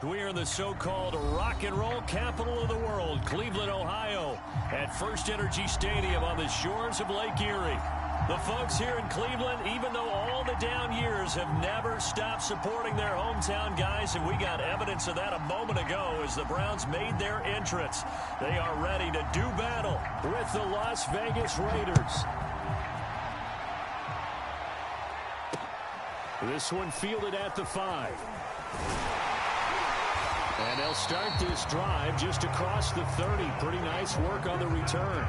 We are in the so-called rock and roll capital of the world, Cleveland, Ohio, at First Energy Stadium on the shores of Lake Erie. The folks here in Cleveland, even though all the down years, have never stopped supporting their hometown guys, and we got evidence of that a moment ago as the Browns made their entrance. They are ready to do battle with the Las Vegas Raiders. This one fielded at the 5. And they'll start this drive just across the 30. Pretty nice work on the return.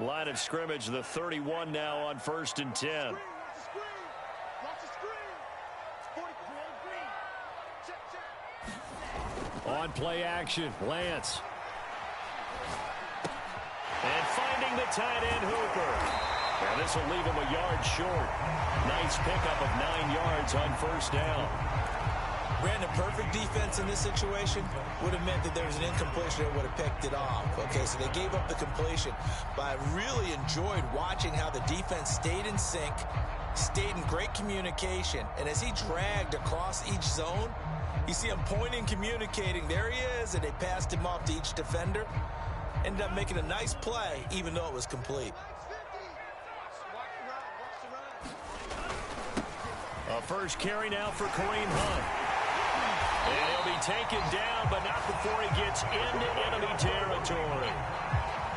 Line of scrimmage, the 31 now on 1st and 10. On play action, Lance. And finding the tight end, Hooper. And this will leave him a yard short. Nice pickup of 9 yards on 1st down. Brandon, perfect defense in this situation would have meant that there was an incompletion that would have picked it off. Okay, so they gave up the completion. But I really enjoyed watching how the defense stayed in sync, stayed in great communication. And as he dragged across each zone, you see him pointing, communicating. There he is, and they passed him off to each defender. Ended up making a nice play, even though it was complete. A first carry now for Kareem Hunt. And he'll be taken down, but not before he gets into enemy territory.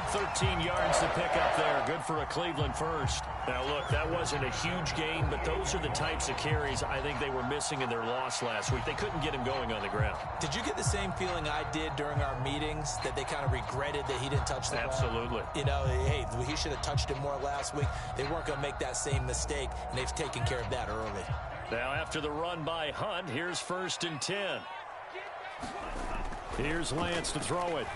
13 yards to pick up there. Good for a Cleveland first. Now, look, that wasn't a huge gain, but those are the types of carries I think they were missing in their loss last week. They couldn't get him going on the ground. Did you get the same feeling I did during our meetings, that they kind of regretted that he didn't touch the ball? Absolutely. You know, hey, he should have touched it more last week. They weren't going to make that same mistake, and they've taken care of that early. Now, after the run by Hunt, here's 1st and 10. Here's Lance to throw it.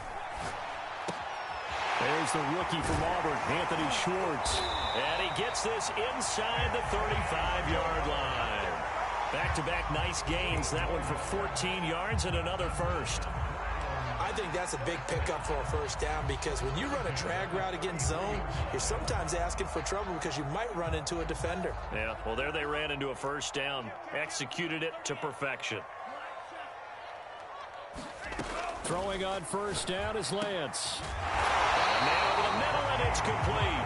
There's the rookie from Auburn, Anthony Schwartz. And he gets this inside the 35-yard line. Back-to-back nice gains. That one for 14 yards and another first. I think that's a big pickup for a first down, because when you run a drag route against zone, you're sometimes asking for trouble because you might run into a defender. Yeah, well, there they ran into a first down. Executed it to perfection. Throwing on 1st down is Lance. And now over the middle, and it's complete.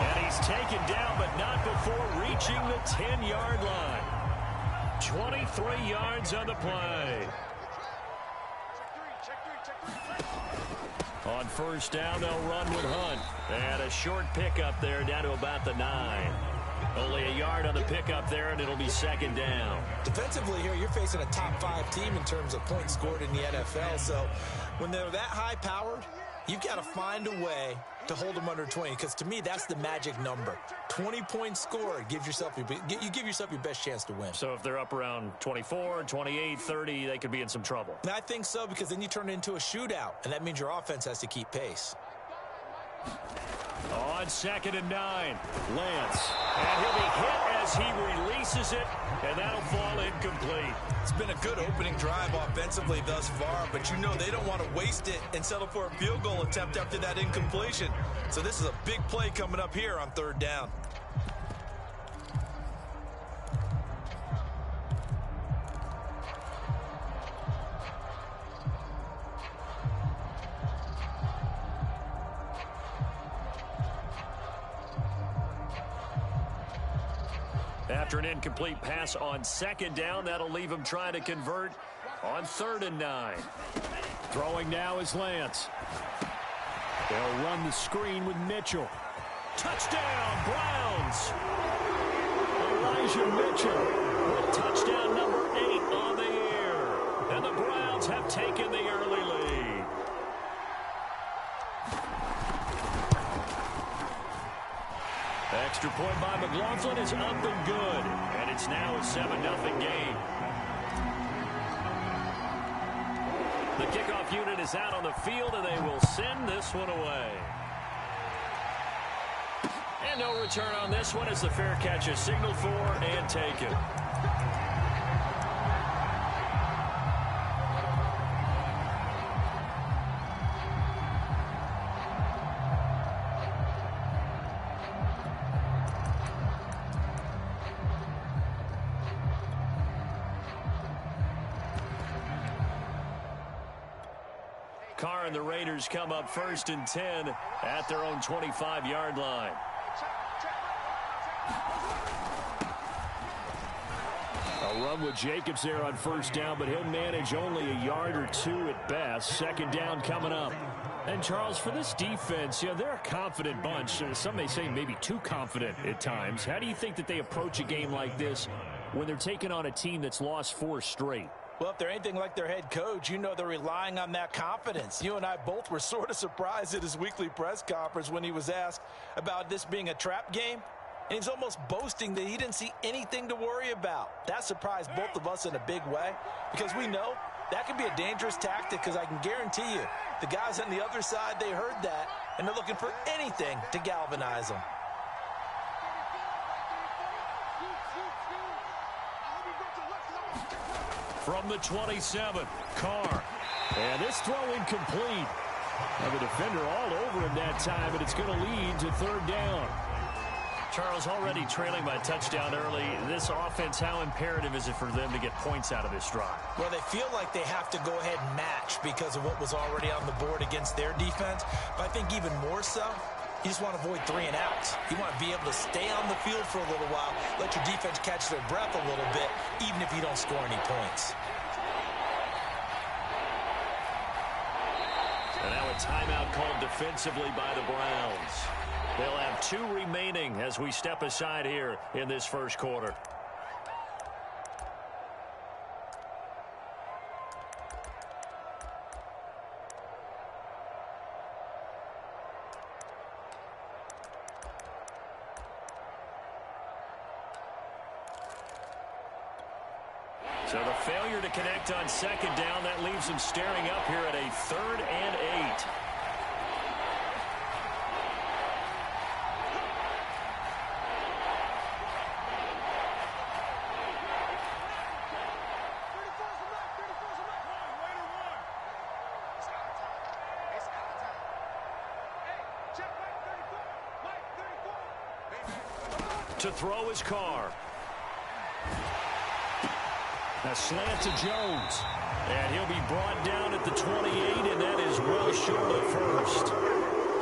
And he's taken down, but not before reaching the 10-yard line. 23 yards on the play. On 1st down, they'll run with Hunt. And a short pickup there down to about the 9. Only a yard on the pickup there, and it'll be 2nd down. Defensively here, you're facing a top-5 team in terms of points scored in the NFL. So when they're that high-powered, you've got to find a way to hold them under 20, because to me, that's the magic number. 20 points scored, you give yourself your best chance to win. So if they're up around 24, 28, 30, they could be in some trouble. And I think so, because then you turn it into a shootout, and that means your offense has to keep pace. On 2nd and 9, Lance. And he'll be hit as he releases it, and that'll fall incomplete. It's been a good opening drive offensively thus far, but you know they don't want to waste it and settle for a field goal attempt after that incompletion. So this is a big play coming up here on 3rd down. After an incomplete pass on 2nd down, that'll leave him trying to convert on 3rd and 9. Throwing now is Lance. They'll run the screen with Mitchell. Touchdown, Browns! Elijah Mitchell with touchdown number 8 on the year. And the Browns have taken the early lead. Extra point by McLaughlin is up and good. And it's now a 7-0 game. The kickoff unit is out on the field, and they will send this one away. And no return on this one as the fair catch is signaled for and taken. Carr and the Raiders come up 1st and 10 at their own 25-yard line. A run with Jacobs there on 1st down, but he'll manage only a yard or 2 at best. 2nd down coming up. And, Charles, for this defense, they're a confident bunch. Some may say maybe too confident at times. How do you think that they approach a game like this when they're taking on a team that's lost 4 straight? Well, if they're anything like their head coach, they're relying on that confidence. You and I both were sort of surprised at his weekly press conference when he was asked about this being a trap game. And he's almost boasting that he didn't see anything to worry about. That surprised both of us in a big way because we know that can be a dangerous tactic because I can guarantee you the guys on the other side, they heard that, and they're looking for anything to galvanize them. From the 27, Carr. And this throw incomplete. And the defender all over him that time, but it's going to lead to 3rd down. Charles, already trailing by a touchdown early. This offense, how imperative is it for them to get points out of this drive? Well, they feel like they have to go ahead and match because of what was already on the board against their defense. But I think even more so, you just want to avoid 3 and outs. You want to be able to stay on the field for a little while, let your defense catch their breath a little bit, even if you don't score any points. And now a timeout called defensively by the Browns. They'll have 2 remaining as we step aside here in this 1st quarter. So the failure to connect on 2nd down, that leaves them staring up here at a 3rd and 8. To throw his Carr. A slant to Jones. And he'll be brought down at the 28, and that is well short of 1st.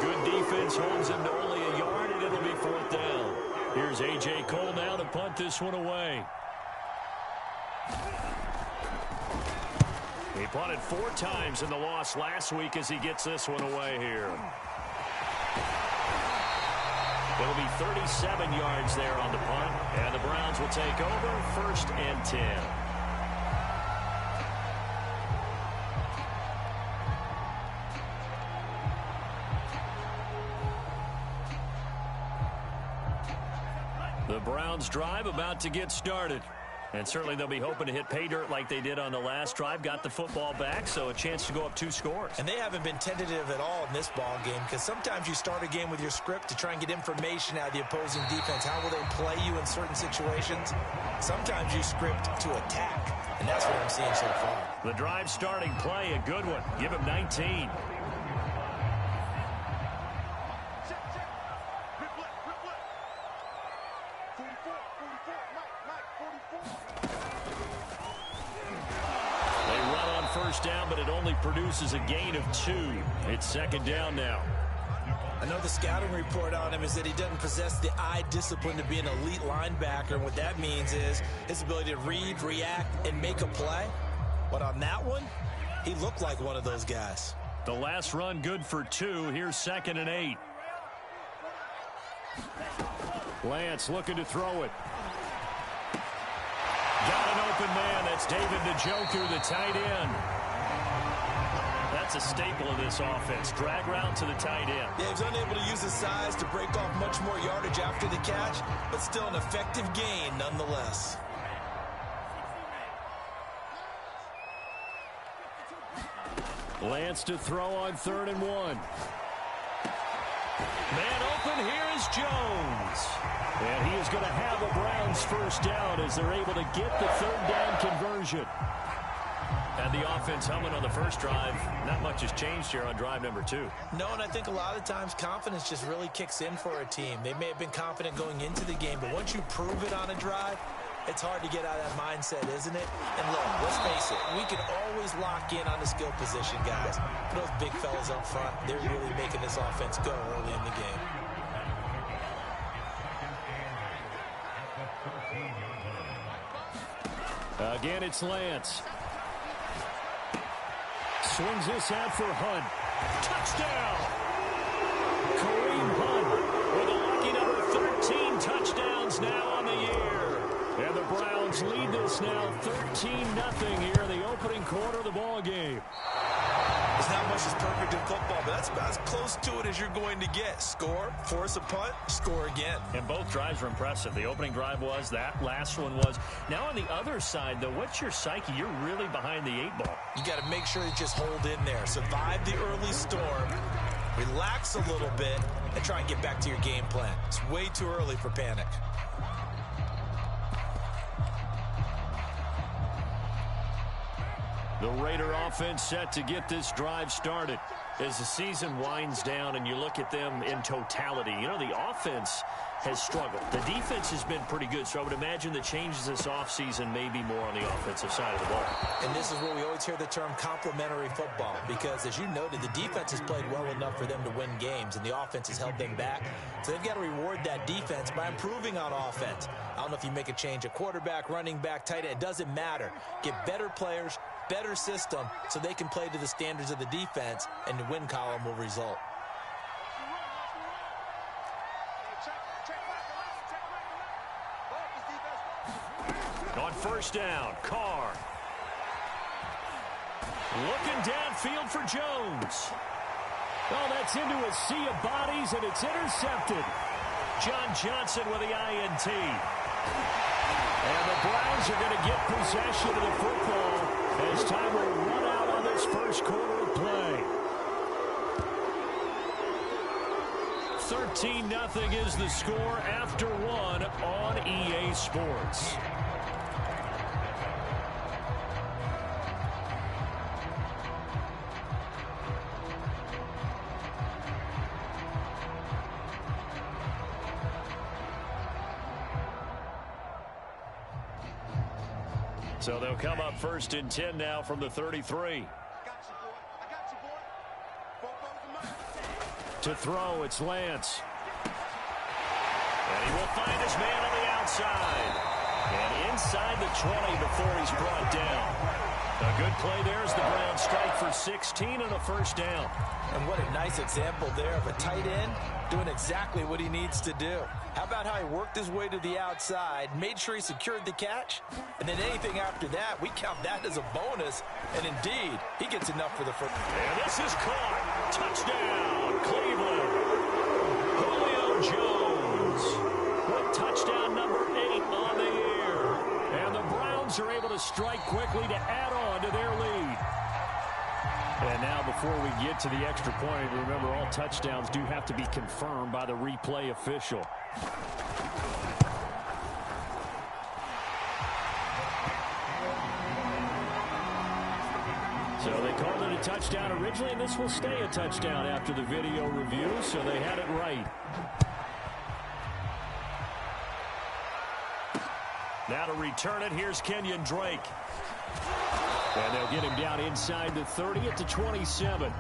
Good defense holds him to only a yard, and it'll be 4th down. Here's A.J. Cole now to punt this one away. He punted 4 times in the loss last week as he gets this one away here. It'll be 37 yards there on the punt, and the Browns will take over 1st and 10. The Browns drive about to get started. And certainly they'll be hoping to hit pay dirt like they did on the last drive. Got the football back, so a chance to go up 2 scores. And they haven't been tentative at all in this ball game because sometimes you start a game with your script to try and get information out of the opposing defense. How will they play you in certain situations? Sometimes you script to attack, and that's what I'm seeing so far. The drive starting play, a good one. Give him 19. Down, but it only produces a gain of 2. It's 2nd down now. I know the scouting report on him is that he doesn't possess the eye discipline to be an elite linebacker. And what that means is his ability to read, react, and make a play. But on that one, he looked like one of those guys. The last run good for 2. Here's 2nd and 8. Lance looking to throw it. Got an open man. That's David Njoku, the tight end. That's a staple of this offense. Drag route to the tight end. Yeah, he's unable to use his size to break off much more yardage after the catch, but still an effective gain nonetheless. Lance to throw on 3rd and 1. Man open, here is Jones. And he is going to have a Browns first down as they're able to get the 3rd down conversion. And the offense humming on the first drive. Not much has changed here on drive number 2. No, and I think a lot of times confidence just really kicks in for a team. They may have been confident going into the game, but once you prove it on a drive, it's hard to get out of that mindset, isn't it? And look, let's face it, we can always lock in on the skill position, guys. Those big fellas up front, they're really making this offense go early in the game. Again, it's Lance. Swings this out for Hunt. Touchdown! Kareem Hunt with a lucky number 13 touchdowns now on the year. And the Browns lead this now 13-0 here in the opening quarter of the ball game. There's not much that's perfect in football, but that's about as close to it as you're going to get. Score, force a punt, score again. And both drives were impressive. The opening drive was, that last one was. Now on the other side, though, what's your psyche? You're really behind the 8 ball. You got to make sure you just hold in there. Survive the early storm, relax a little bit, and try and get back to your game plan. It's way too early for panic. The Raider offense set to get this drive started. As the season winds down and you look at them in totality, you know, the offense has struggled. The defense has been pretty good, so I would imagine the changes this offseason may be more on the offensive side of the ball. And this is where we always hear the term complementary football, because as you noted, the defense has played well enough for them to win games, and the offense has held them back. So they've got to reward that defense by improving on offense. I don't know if you make a change at quarterback, running back, tight end. It doesn't matter. Get better players, better system, so they can play to the standards of the defense, and the win column will result. On first down, Carr. Looking downfield for Jones. Oh, that's into a sea of bodies, and it's intercepted. John Johnson with the INT. And the Browns are going to get possession of the football as time will run out on this first quarter of play. 13-0 is the score after 1 on EA Sports. So they'll come up 1st and 10 now from the 33. To throw, it's Lance. And he will find his man on the outside. And inside the 20 before he's brought down. A good play there as the Browns strike for 16 and a first down. And what a nice example there of a tight end doing exactly what he needs to do. How about how he worked his way to the outside, made sure he secured the catch, and then anything after that, we count that as a bonus. And indeed, he gets enough for the first. And this is caught. Touchdown, Cleveland. Julio Jones with touchdown number 8 on the year. And the Browns are able to strike quickly to add on to their lead. And now before we get to the extra point, remember all touchdowns do have to be confirmed by the replay official. So they called it a touchdown originally, and this will stay a touchdown after the video review, so they had it right. Now to return it, here's Kenyon Drake. And they'll get him down inside the 30 at the 27.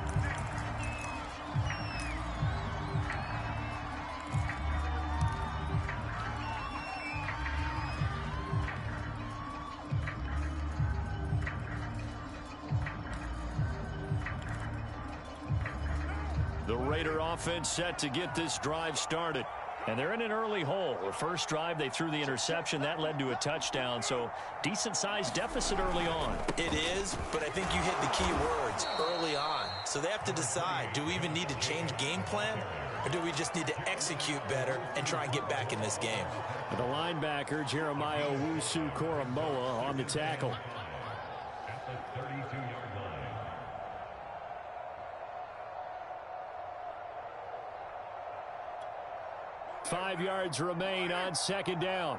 The Raider offense set to get this drive started. And they're in an early hole. The first drive, they threw the interception. That led to a touchdown. So decent-sized deficit early on. It is, but I think you hit the key words, early on. So they have to decide, do we even need to change game plan? Or do we just need to execute better and try and get back in this game? The linebacker, Jeremiah Owusu-Koramoah, on the tackle. 5 yards remain on second down.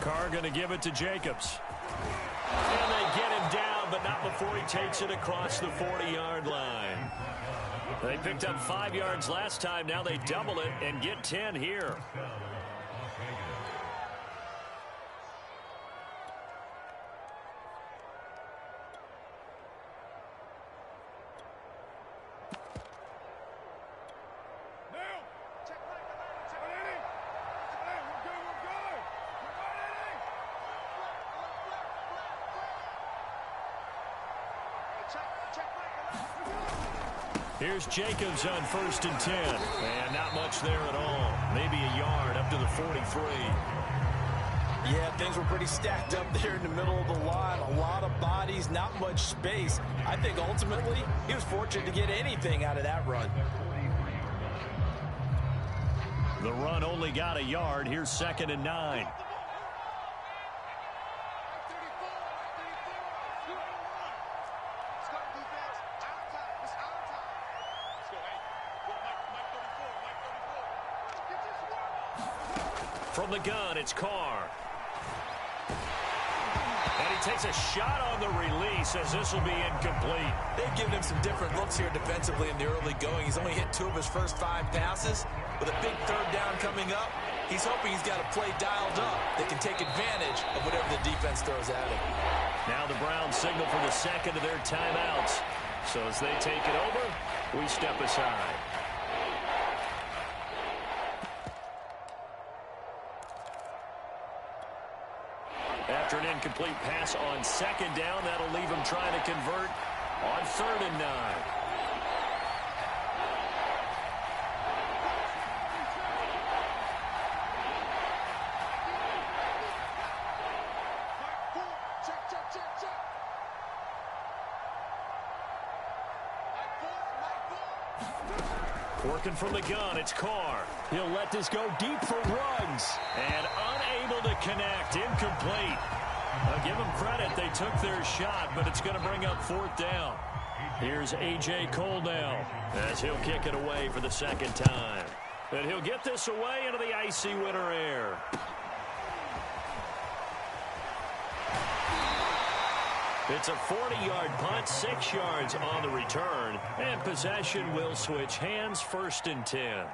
Carr going to give it to Jacobs. And they get him down, but not before he takes it across the 40-yard line. They picked up 5 yards last time. Now they double it and get 10 here. Here's Jacobs on 1st and 10. And not much there at all. Maybe a yard up to the 43. Yeah, things were pretty stacked up there in the middle of the line. A lot of bodies, not much space. I think ultimately he was fortunate to get anything out of that run. The run only got a yard. Here's 2nd and 9. From the gun, it's Carr. And he takes a shot on the release as this will be incomplete. They've given him some different looks here defensively in the early going. He's only hit 2 of his first 5 passes. With a big 3rd down coming up, he's hoping he's got a play dialed up that can take advantage of whatever the defense throws at him. Now the Browns signal for the second of their timeouts. So as they take it over, we step aside. After an incomplete pass on 2nd down, that'll leave him trying to convert on 3rd and 9. Working from the gun, it's Carr. He'll let this go deep for Ruggs. And unable to connect, incomplete. I'll give them credit, they took their shot, but it's going to bring up 4th down. Here's A.J. Cole now, as he'll kick it away for the 2nd time. And he'll get this away into the icy winter air. It's a 40-yard punt, 6 yards on the return, and possession will switch hands, 1st and 10.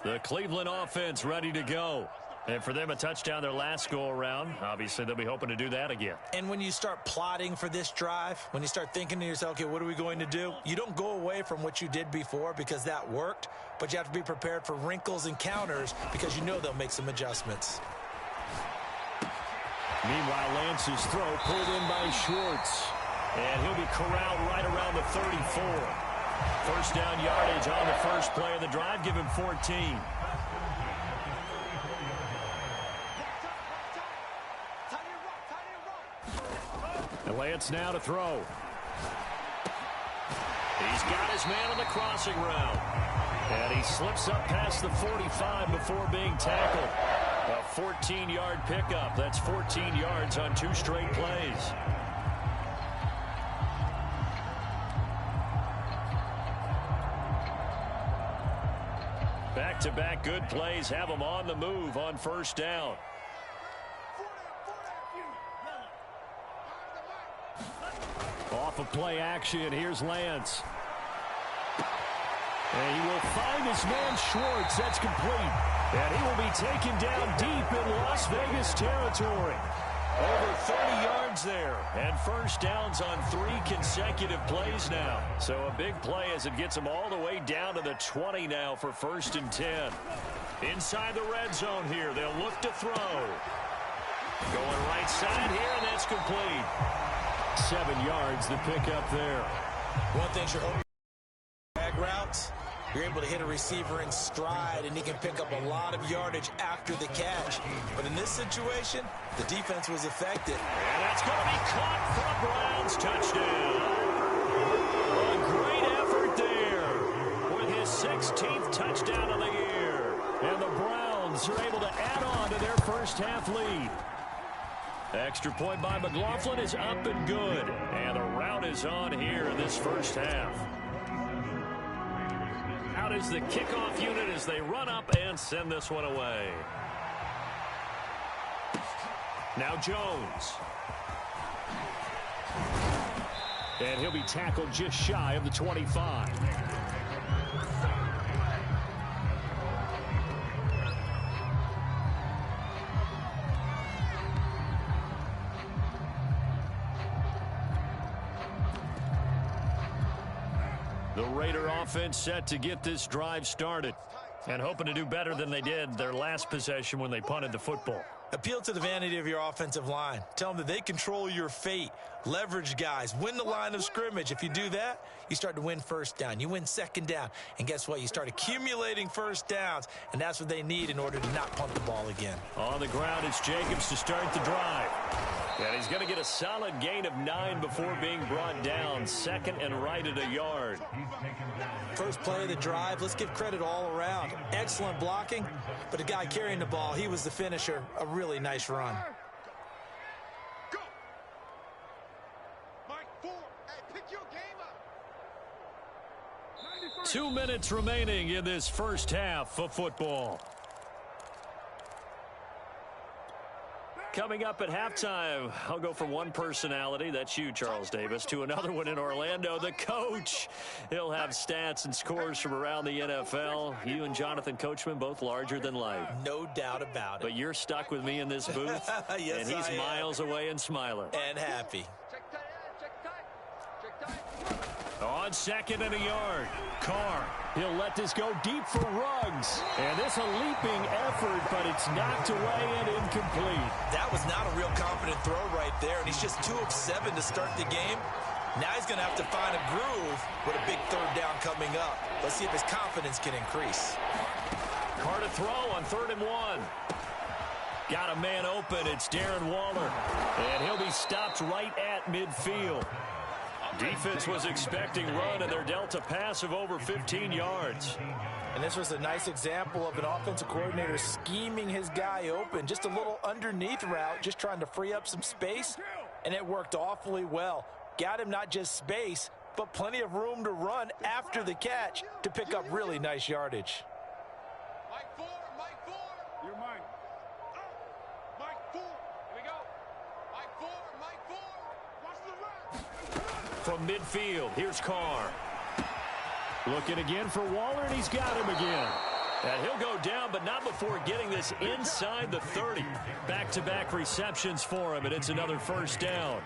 The Cleveland offense ready to go. And for them, a touchdown their last go-around. Obviously, they'll be hoping to do that again. And when you start plotting for this drive, when you start thinking to yourself, okay, what are we going to do? You don't go away from what you did before because that worked, but you have to be prepared for wrinkles and counters because you know they'll make some adjustments. Meanwhile, Lance's throw pulled in by Schwartz. And he'll be corralled right around the 34. 1st down yardage on the first play of the drive. Give him 14. And Lance now to throw. He's got his man on the crossing route. And he slips up past the 45 before being tackled. A 14-yard pickup. That's 14 yards on 2 straight plays. Back-to-back good plays have them on the move on 1st down. Off of play action, here's Lance. And he will find his man Schwartz. That's complete. And he will be taken down deep in Las Vegas territory. Over 30 yards there. And 1st downs on 3 consecutive plays now. So a big play as it gets them all the way down to the 20 now for 1st and 10. Inside the red zone here. They'll look to throw. Going right side here, and that's complete. 7 yards the pick up there. One thing you're hoping drag routes, You're able to hit a receiver in stride, and he can pick up a lot of yardage after the catch. But in this situation, the defense was effective. And that's going to be caught for a Browns touchdown. A great effort there with his 16th touchdown of the year. And the Browns are able to add on to their first half lead. Extra point by McLaughlin is up and good. And the rout is on here in this first half. Out is the kickoff unit as they run up and send this one away. Now Jones. And he'll be tackled just shy of the 25. The Raider offense set to get this drive started and hoping to do better than they did their last possession when they punted the football. Appeal to the vanity of your offensive line. Tell them that they control your fate. Leverage guys. Win the line of scrimmage. If you do that, you start to win first down. You win second down. And guess what? You start accumulating first downs. And that's what they need in order to not punt the ball again. On the ground, it's Jacobs to start the drive. And he's going to get a solid gain of 9 before being brought down. Second and right at a yard. First play of the drive, let's give credit all around. Excellent blocking, but the guy carrying the ball, he was the finisher. A really nice run. Go. Mike 4, hey, pick your game up. 2 minutes remaining in this first half of football. Coming up at halftime, I'll go from one personality, that's you, Charles Davis, to another one in Orlando, the coach. He'll have stats and scores from around the NFL. You and Jonathan Coachman, both larger than life. No doubt about it. But you're stuck with me in this booth, yes, and he's miles away and smiling. And happy. Check tight end, check tight. On second and a yard, Carr. He'll let this go deep for Ruggs. And this a leaping effort, but it's knocked away and incomplete. That was not a real confident throw right there, and he's just 2 of 7 to start the game. Now he's going to have to find a groove with a big third down coming up. Let's see if his confidence can increase. Carr to throw on 3rd and 1. Got a man open. It's Darren Waller. And he'll be stopped right at midfield. Defense was expecting run, and they're dealt a pass of over 15 yards. And this was a nice example of an offensive coordinator scheming his guy open. Just a little underneath route, just trying to free up some space, and it worked awfully well. Got him not just space, but plenty of room to run after the catch to pick up really nice yardage. Mike 4, Mike 4. You're mine. Mike 4. Here we go. Mike 4, Mike 4. Watch the run. From midfield, here's Carr. Looking again for Waller, and he's got him again. And he'll go down, but not before getting this inside the 30. Back-to-back receptions for him, and it's another first down.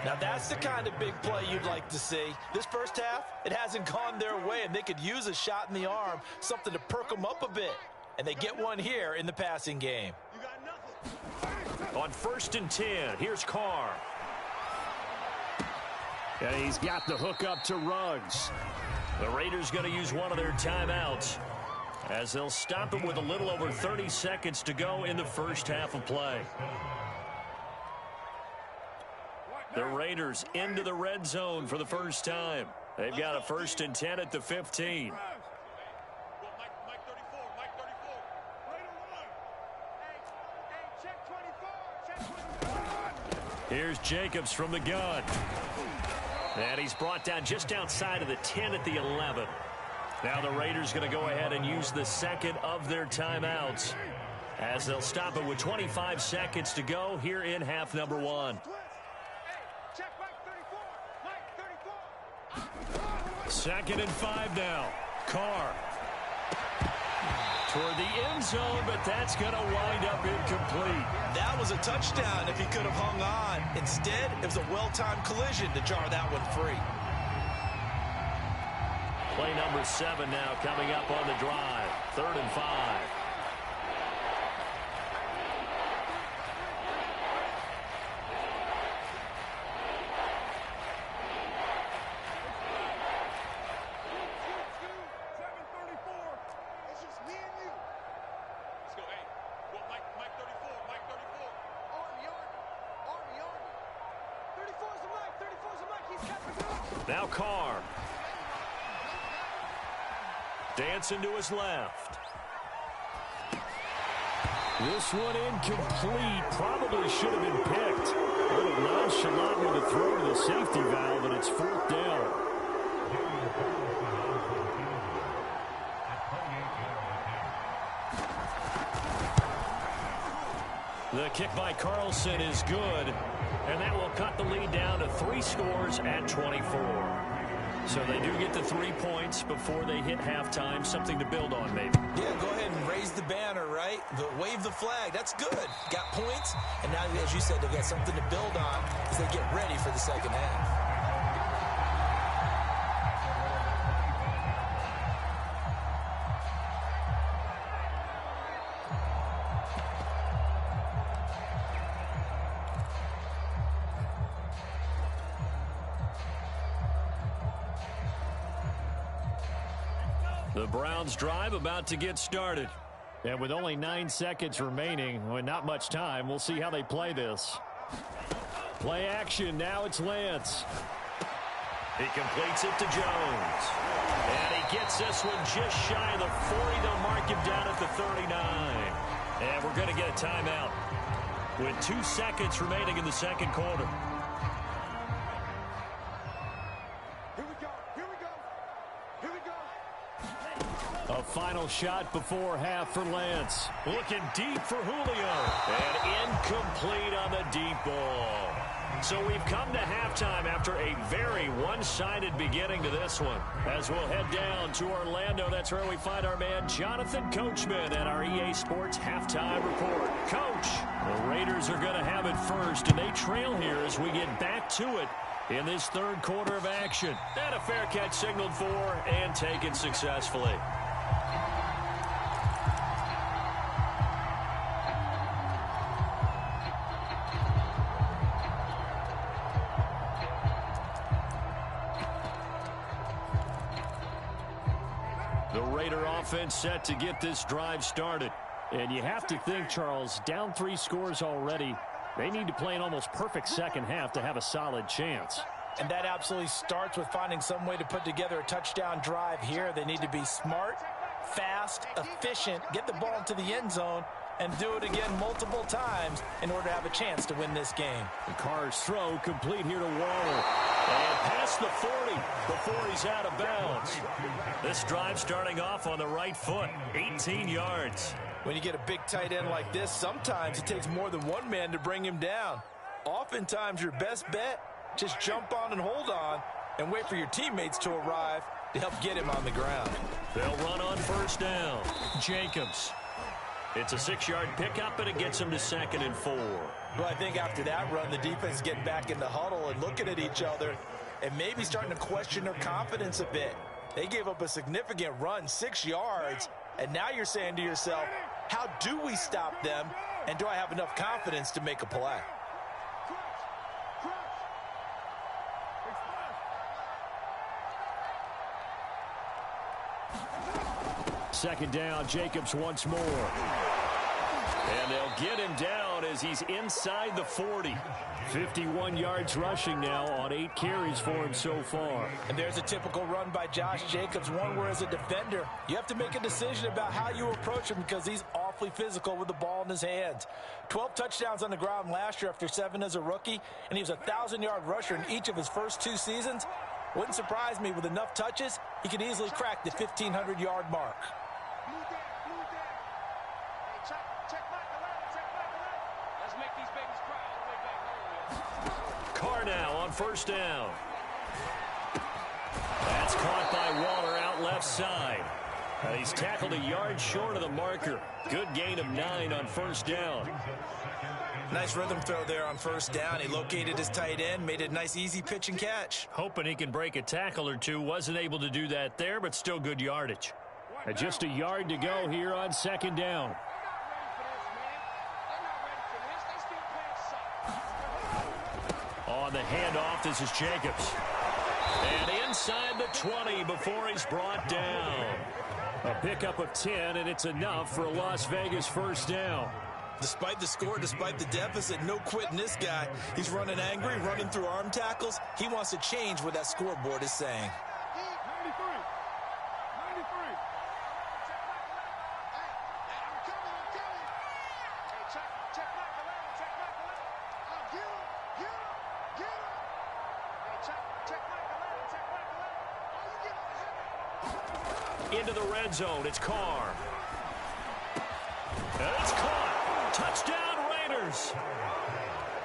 Now that's the kind of big play you'd like to see. This first half, it hasn't gone their way, and they could use a shot in the arm, something to perk them up a bit. And they get one here in the passing game. You got nothing. On 1st and 10, here's Carr. And he's got the hook up to Ruggs. The Raiders going to use one of their timeouts as they'll stop him with a little over 30 seconds to go in the first half of play. The Raiders into the red zone for the first time. They've got a 1st and 10 at the 15. Mike 34, Mike 34. Raider 1. Hey, check 24, check 24. Here's Jacobs from the gun. And he's brought down just outside of the 10 at the 11. Now the Raiders going to go ahead and use the second of their timeouts as they'll stop it with 25 seconds to go here in half number 1. Hey, check Mike 34. 2nd and 5 now. Carr toward the end zone, but that's going to wind up incomplete. That was a touchdown if he could have hung on. Instead, it was a well-timed collision to jar that one free. Play number 7 now coming up on the drive. 3rd and 5. Now Carr. Dancing to his left. This one incomplete. Probably should have been picked. A little nonchalant with a throw to the safety valve, and it's 4th down. The kick by Carlson is good, and that will cut the lead down to 3 scores at 24. So they do get the 3 points before they hit halftime. Something to build on, maybe. Yeah, go ahead and raise the banner, right? Wave the flag. That's good. Got points, and now, as you said, they've got something to build on as they get ready for the second half. The Browns drive about to get started. And with only 9 seconds remaining, with not much time, we'll see how they play this. Play action. Now it's Lance. He completes it to Jones. And he gets this one just shy of the 40. They'll mark him down at the 39. And we're going to get a timeout with 2 seconds remaining in the second quarter. A final shot before half for Lance. Looking deep for Julio. And incomplete on the deep ball. So we've come to halftime after a very one-sided beginning to this one. As we'll head down to Orlando, that's where we find our man Jonathan Coachman at our EA Sports Halftime Report. Coach, the Raiders are going to have it first, and they trail here as we get back to it in this third quarter of action. And a fair catch signaled for and taken successfully. The Raider offense set to get this drive started. And you have to think, Charles, down 3 scores already. They need to play an almost perfect second half to have a solid chance. And that absolutely starts with finding some way to put together a touchdown drive here. They need to be smart, fast, efficient, get the ball into the end zone, and do it again multiple times in order to have a chance to win this game. The Carr's throw complete here to Waller. And past the 40 before he's out of bounds. This drive starting off on the right foot, 18 yards. When you get a big tight end like this, sometimes it takes more than one man to bring him down. Oftentimes your best bet, just jump on and hold on and wait for your teammates to arrive to help get him on the ground. They'll run on first down. Jacobs. It's a 6-yard pickup, and it gets him to 2nd and 4. Well, I think after that run, the defense getting back in the huddle and looking at each other and maybe starting to question their confidence a bit. They gave up a significant run, 6 yards, and now you're saying to yourself, how do we stop them, and do I have enough confidence to make a play? Second down, Jacobs once more. And they'll get him down as he's inside the 40. 51 yards rushing now on 8 carries for him so far. And there's a typical run by Josh Jacobs, one where as a defender, you have to make a decision about how you approach him because he's awfully physical with the ball in his hands. 12 touchdowns on the ground last year after 7 as a rookie, and he was a 1,000-yard rusher in each of his first 2 seasons. Wouldn't surprise me with enough touches, he could easily crack the 1,500-yard mark. Carr now on first down. That's caught by Waller out left side. And he's tackled a yard short of the marker. Good gain of 9 on first down. Nice rhythm throw there on first down. He located his tight end, made it a nice easy pitch and catch. Hoping he can break a tackle or two. Wasn't able to do that there, but still good yardage. And just a yard to go here on second down. On the handoff, this is Jacobs. And inside the 20 before he's brought down. A pickup of 10, and it's enough for a Las Vegas first down. Despite the score, despite the deficit, no quitting this guy. He's running angry, running through arm tackles. He wants to change what that scoreboard is saying. 93. 93. I'm coming. Hey, check back the ladder. Oh, get him. Hey, check back the ladder. Oh, you get into the red zone. It's Carr. And it's caught. Touchdown, Raiders.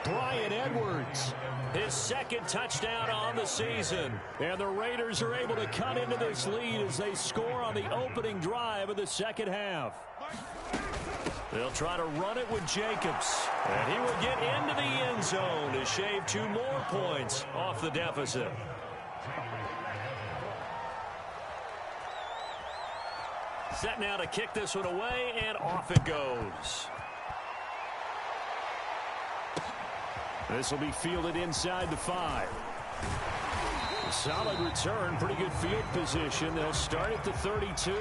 Bryan Edwards, his second touchdown on the season. And the Raiders are able to cut into this lead as they score on the opening drive of the second half. They'll try to run it with Jacobs. And he will get into the end zone to shave 2 more points off the deficit. Set now to kick this one away, and off it goes. This will be fielded inside the 5. Solid return, pretty good field position. They'll start at the 32.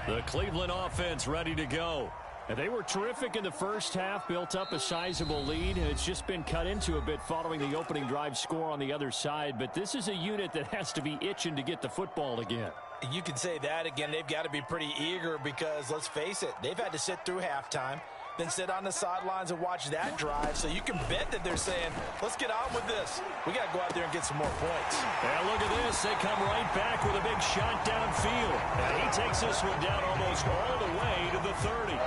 The Cleveland offense ready to go. And they were terrific in the first half, built up a sizable lead. It's just been cut into a bit following the opening drive score on the other side. But this is a unit that has to be itching to get the football again. You can say that again. They've got to be pretty eager because, let's face it, they've had to sit through halftime, then sit on the sidelines and watch that drive. So you can bet that they're saying, let's get on with this. We got to go out there and get some more points. And look at this. They come right back with a big shot downfield. And he takes this one down almost all the way to the 30.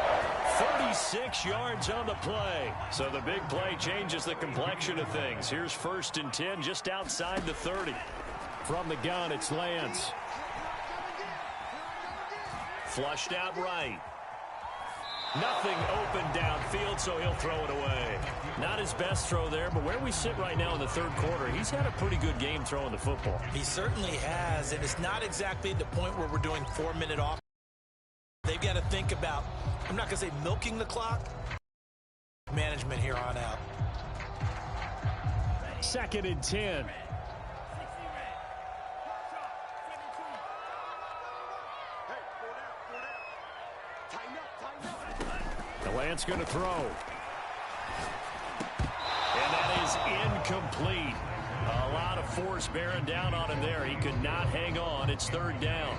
36 yards on the play. So the big play changes the complexion of things. Here's 1st and 10 just outside the 30. From the gun, it's Lance. Flushed out right. Nothing open downfield, so he'll throw it away. Not his best throw there, but where we sit right now in the third quarter, he's had a pretty good game throwing the football. He certainly has, and it's not exactly the point where we're doing 4-minute off. They've got to think about, I'm not going to say milking the clock, management here on out. 2nd and 10. Lance going to throw. And that is incomplete. A lot of force bearing down on him there. He could not hang on. It's 3rd down.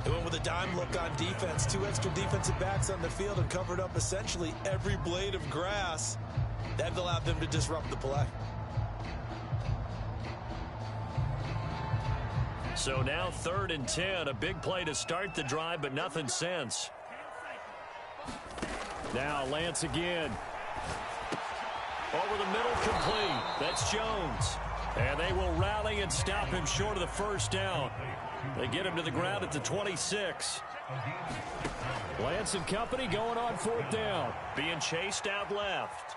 They went with a dime look on defense. 2 extra defensive backs on the field and covered up essentially every blade of grass. That allowed them to disrupt the play. So now 3rd and 10. A big play to start the drive, but nothing since. Now Lance again. Over the middle, complete. That's Jones. And they will rally and stop him short of the 1st down. They get him to the ground at the 26. Lance and company going on 4th down. Being chased out left.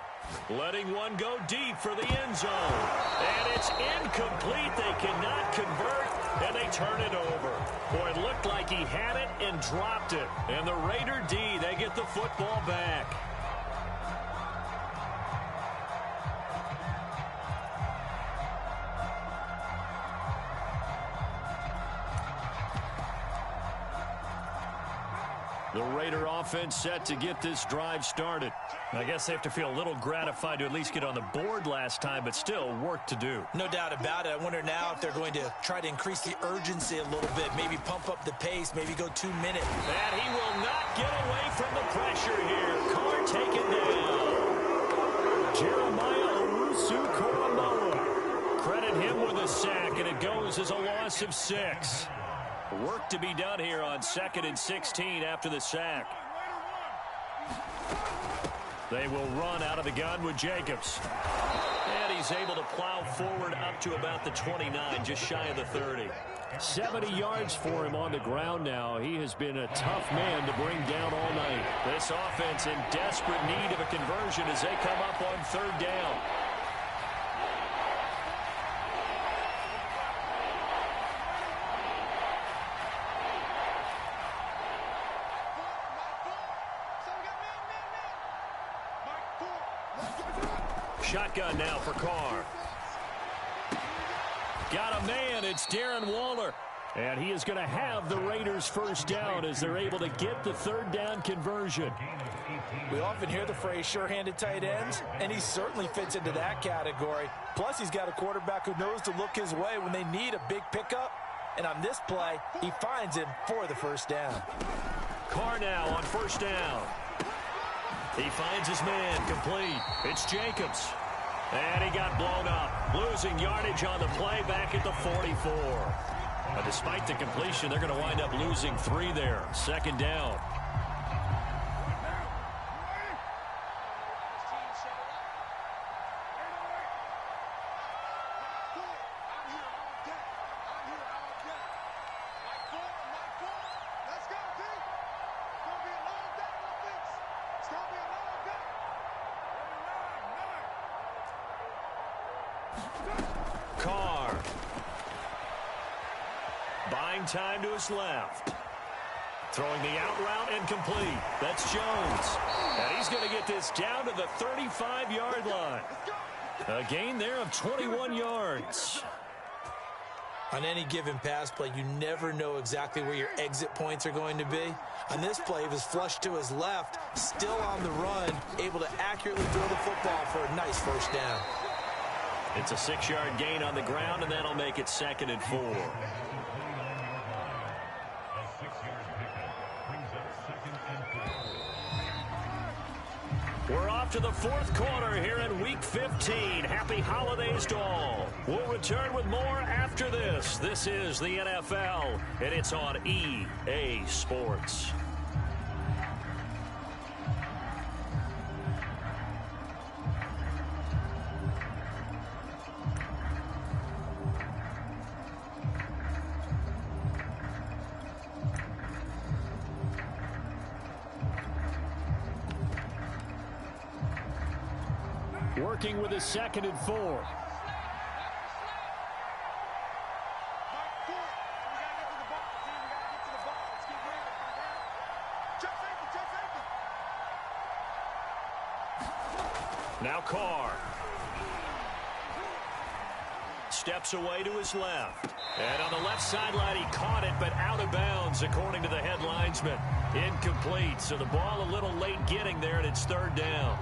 Letting one go deep for the end zone. And it's incomplete. They cannot convert, and they turn it over. Boy, it looked like he had it and dropped it. And the Raider D, they get the football back. The Raider offense set to get this drive started. I guess they have to feel a little gratified to at least get on the board last time, but still work to do. No doubt about it. I wonder now if they're going to try to increase the urgency a little bit, maybe pump up the pace, maybe go 2 minutes. And he will not get away from the pressure here. Carr taken down. Jeremiah Owusu-Koramoah. Credit him with a sack, and it goes as a loss of 6. Work to be done here on 2nd and 16 after the sack. They will run out of the gun with Jacobs. And he's able to plow forward up to about the 29, just shy of the 30. 70 yards for him on the ground now. He has been a tough man to bring down all night. This offense in desperate need of a conversion as they come up on third down. Shotgun now for Carr. Got a man. It's Darren Waller. And he is going to have the Raiders first down as they're able to get the third down conversion. We often hear the phrase sure-handed tight ends, and he certainly fits into that category. Plus, he's got a quarterback who knows to look his way when they need a big pickup. And on this play, he finds him for the first down. Carr now on first down. He finds his man complete. It's Jacobs. And he got blown up. Losing yardage on the play back at the 44. But despite the completion, they're going to wind up losing 3 there. Second down. Carr. Buying time to his left. Throwing the out route and complete. That's Jones. And he's going to get this down to the 35-yard line. A gain there of 21 yards. On any given pass play, you never know exactly where your exit points are going to be. On this play, he was flushed to his left, still on the run, able to accurately throw the football for a nice first down. It's a 6-yard gain on the ground, and that'll make it 2nd and 4. We're off to the 4th quarter here in Week 15. Happy holidays to all. We'll return with more after this. This is the NFL, and it's on EA Sports. Working with a 2nd and 4. Now Carr. Steps away to his left. And on the left sideline, he caught it, but out of bounds, according to the head linesman. Incomplete, so the ball a little late getting there, and it's 3rd down.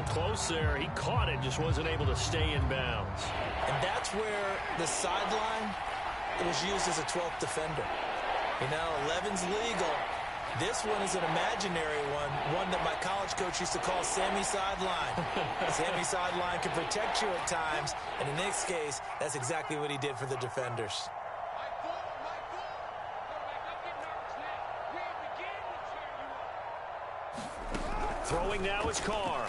Close there. He caught it, just wasn't able to stay in bounds. And that's where the sideline was used as a 12th defender. You know, 11's legal. This one is an imaginary one that my college coach used to call Sammy Sideline. Sammy Sideline can protect you at times, and in this case, that's exactly what he did for the defenders. Throwing now is Carr.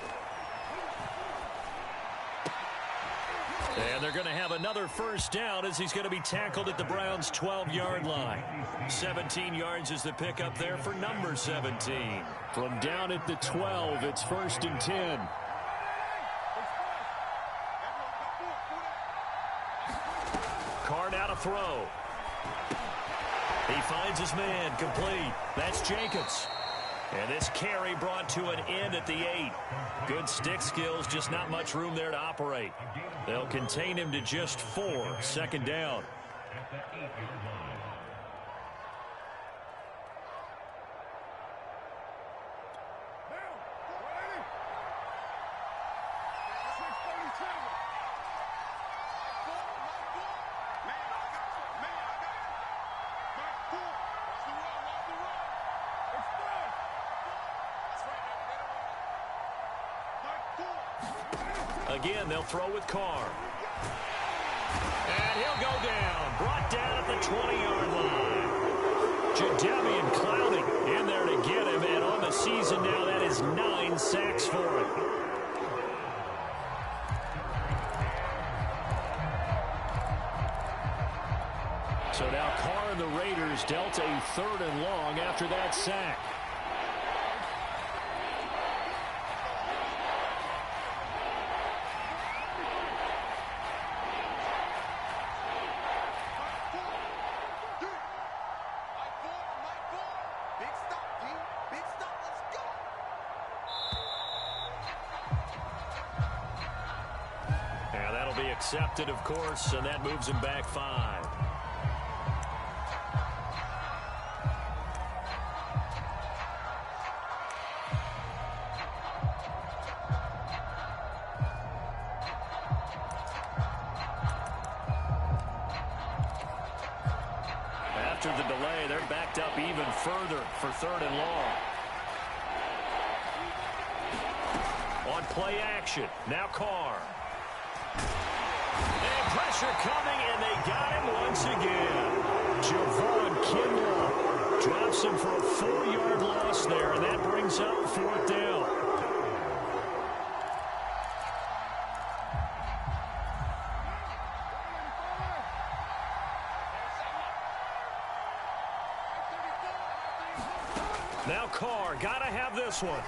And they're going to have another first down as he's going to be tackled at the Browns' 12-yard line. 17 yards is the pickup there for number 17. From down at the 12, it's 1st and 10. Carr now to throw. He finds his man complete. That's Jacobs. And this carry brought to an end at the 8. Good stick skills, just not much room there to operate. They'll contain him to just 4. 2nd down. Again, they'll throw with Carr. And he'll go down. Brought down at the 20-yard line. Jadeveon Clowney in there to get him. And on the season now, that is 9 sacks for him. So now Carr and the Raiders dealt a 3rd and long after that sack. Accepted, of course, and that moves him back 5. After the delay, they're backed up even further for 3rd and long. On play action, now Carr. Pressure coming, and they got him once again. Javon Kinlaw drops him for a 4-yard loss there, and that brings up 4th down. Now Carr, gotta have this one.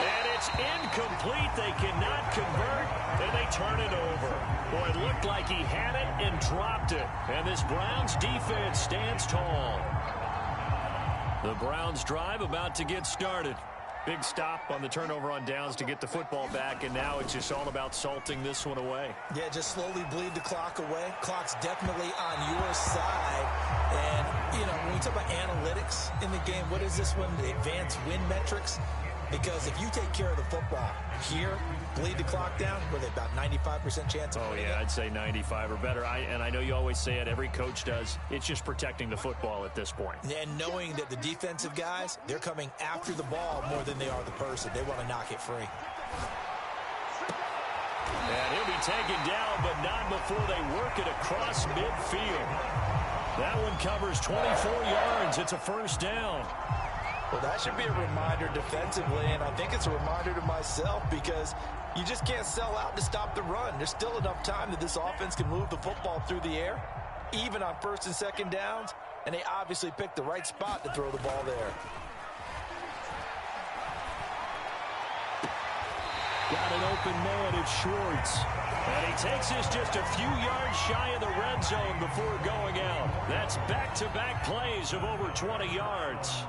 And it's incomplete. They cannot convert, and they turn it over. Boy, it looked like he had it and dropped it. And this Browns defense stands tall. The Browns drive about to get started. Big stop on the turnover on downs to get the football back, and now it's just all about salting this one away. Yeah, just slowly bleed the clock away. Clock's definitely on your side. And, you know, when we talk about analytics in the game, what is this one? The advanced win metrics? Because if you take care of the football here, bleed the clock down, with about 95% chance of winning. Oh, yeah, I'd say 95 or better. And I know you always say it, every coach does. It's just protecting the football at this point. And knowing that the defensive guys, they're coming after the ball more than they are the person. They want to knock it free. And he'll be taken down, but not before they work it across midfield. That one covers 24 yards. It's a 1st down. Well, that should be a reminder defensively, and I think it's a reminder to myself because you just can't sell out to stop the run. There's still enough time that this offense can move the football through the air, even on 1st and 2nd downs, and they obviously picked the right spot to throw the ball there. Got an open man, it's Schwartz. And he takes this just a few yards shy of the red zone before going out. That's back-to-back plays of over 20 yards.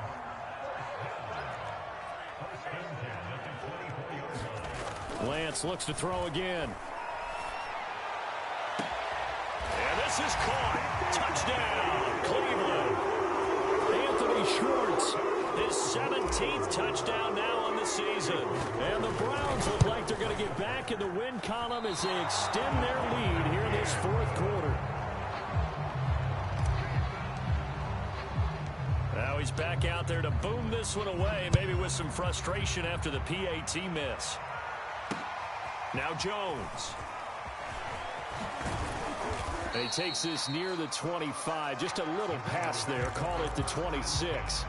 Lance looks to throw again. And this is caught. Touchdown, Cleveland. Anthony Schwartz, his 17th touchdown now on the season. And the Browns look like they're going to get back in the win column as they extend their lead here in this 4th quarter. Now he's back out there to boom this one away, maybe with some frustration after the PAT miss. Now Jones. And he takes this near the 25. Just a little pass there. Call it the 26.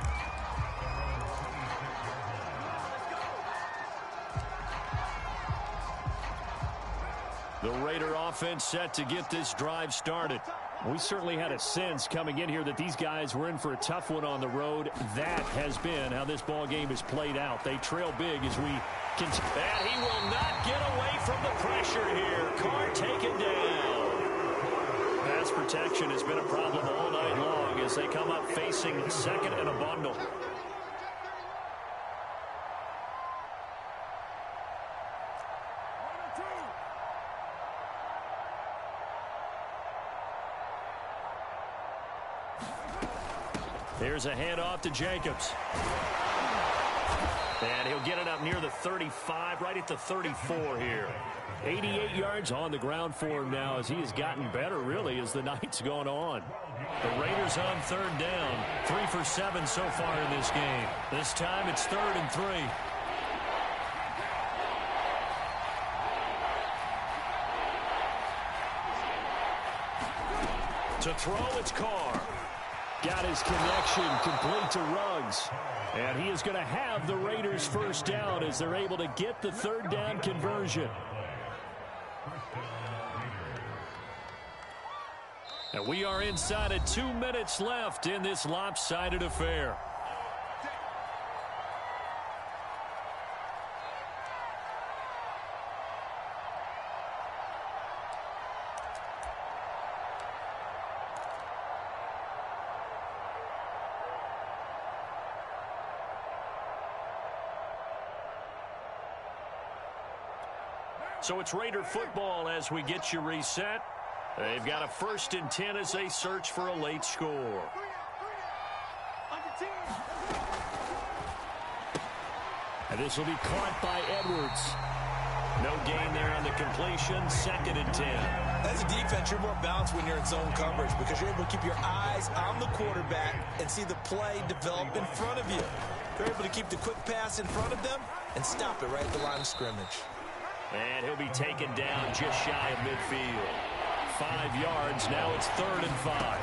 The Raider offense set to get this drive started. We certainly had a sense coming in here that these guys were in for a tough one on the road. That has been how this ball game is played out. They trail big as we continue. And he will not get away from the pressure here. Carr taken down. Pass protection has been a problem all night long as they come up facing 2nd and a bundle. Here's a handoff to Jacobs. And he'll get it up near the 35, right at the 34 here. 88 yards on the ground for him now as he has gotten better, really, as the night's gone on. The Raiders on 3rd down. 3 for 7 so far in this game. This time it's 3rd and 3. To throw, it's Carr. Got his connection complete to Ruggs. And he is going to have the Raiders' 1st down as they're able to get the 3rd down conversion. And we are inside of 2 minutes left in this lopsided affair. So it's Raider football as we get you reset. They've got a 1st and 10 as they search for a late score. And this will be caught by Edwards. No gain there on the completion. 2nd and 10. As a defense, you're more balanced when you're in zone coverage because you're able to keep your eyes on the quarterback and see the play develop in front of you. You're able to keep the quick pass in front of them and stop it right at the line of scrimmage. And he'll be taken down just shy of midfield. 5 yards. Now it's 3rd and 5.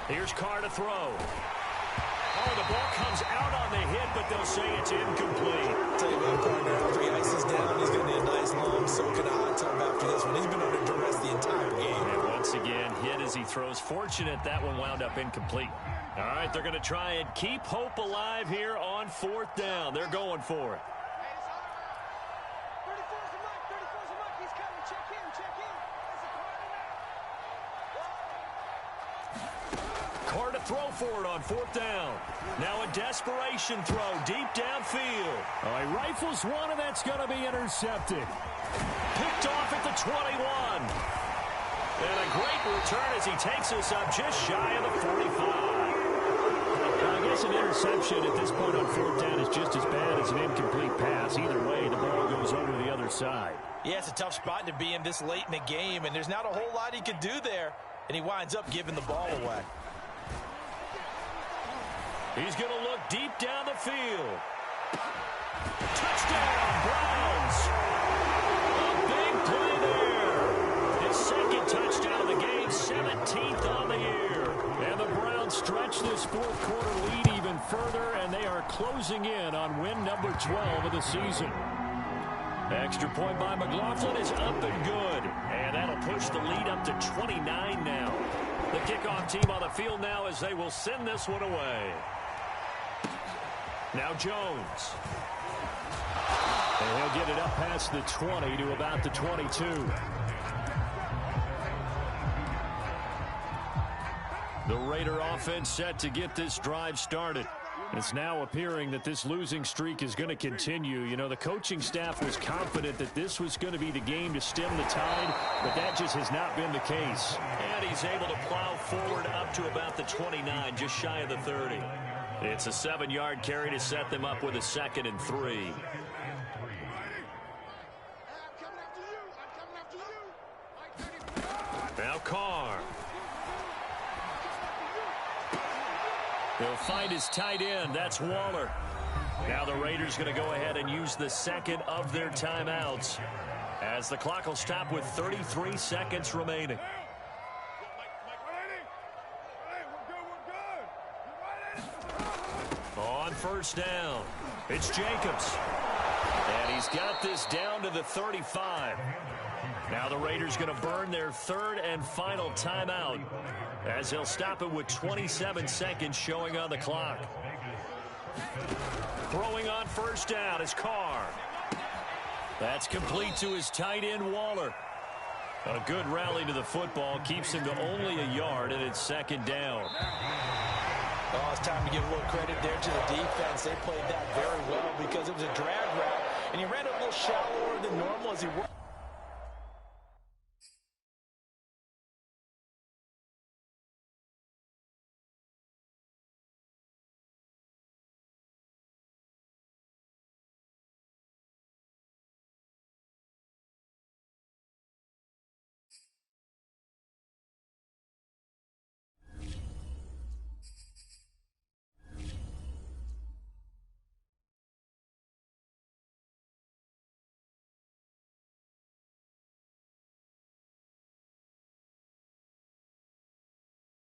Here's Carr to throw. Oh, the ball comes out on the hit, but they'll say it's incomplete. Tell you what, partner, after he ices down, he's going to need a nice long soaking hot tub after this one. He's been under duress the entire game. And once again, hit as he throws. Fortunate that one wound up incomplete. All right, they're going to try and keep hope alive here on 4th down. They're going for it. Carr to throw for it on 4th down. Now a desperation throw deep downfield. Oh, he rifles one, and that's going to be intercepted. Picked off at the 21. And a great return as he takes us up just shy of the 45. Well, I guess an interception at this point on 4th down is just as bad as an incomplete pass. Either way, the ball goes over the other side. Yeah, it's a tough spot to be in this late in the game, and there's not a whole lot he could do there, and he winds up giving the ball away. He's going to look deep down the field. Touchdown, Browns. A big play there. His 2nd touchdown of the game, 17th on the year. And the Browns stretch this 4th quarter lead even further, and they are closing in on win number 12 of the season. Extra point by McLaughlin is up and good. And that'll push the lead up to 29 now. The kickoff team on the field now as they will send this one away. Now Jones. And he'll get it up past the 20 to about the 22. The Raider offense set to get this drive started. It's now appearing that this losing streak is going to continue. You know, the coaching staff was confident that this was going to be the game to stem the tide, but that just has not been the case. And he's able to plow forward up to about the 29, just shy of the 30. It's a 7-yard carry to set them up with a 2nd and 3. Now Carr. They'll find his tight end. That's Waller. Now the Raiders going to go ahead and use the 2nd of their timeouts as the clock will stop with 33 seconds remaining. On 1st down, it's Jacobs. And he's got this down to the 35. Now the Raiders going to burn their 3rd and final timeout as they'll stop it with 27 seconds showing on the clock. Throwing on 1st down is Carr. That's complete to his tight end, Waller. A good rally to the football keeps him to only a yard, and it's 2nd down. Oh, it's time to give a little credit there to the defense. They played that very well because it was a drag route, and he ran it a little shallower than normal as he worked.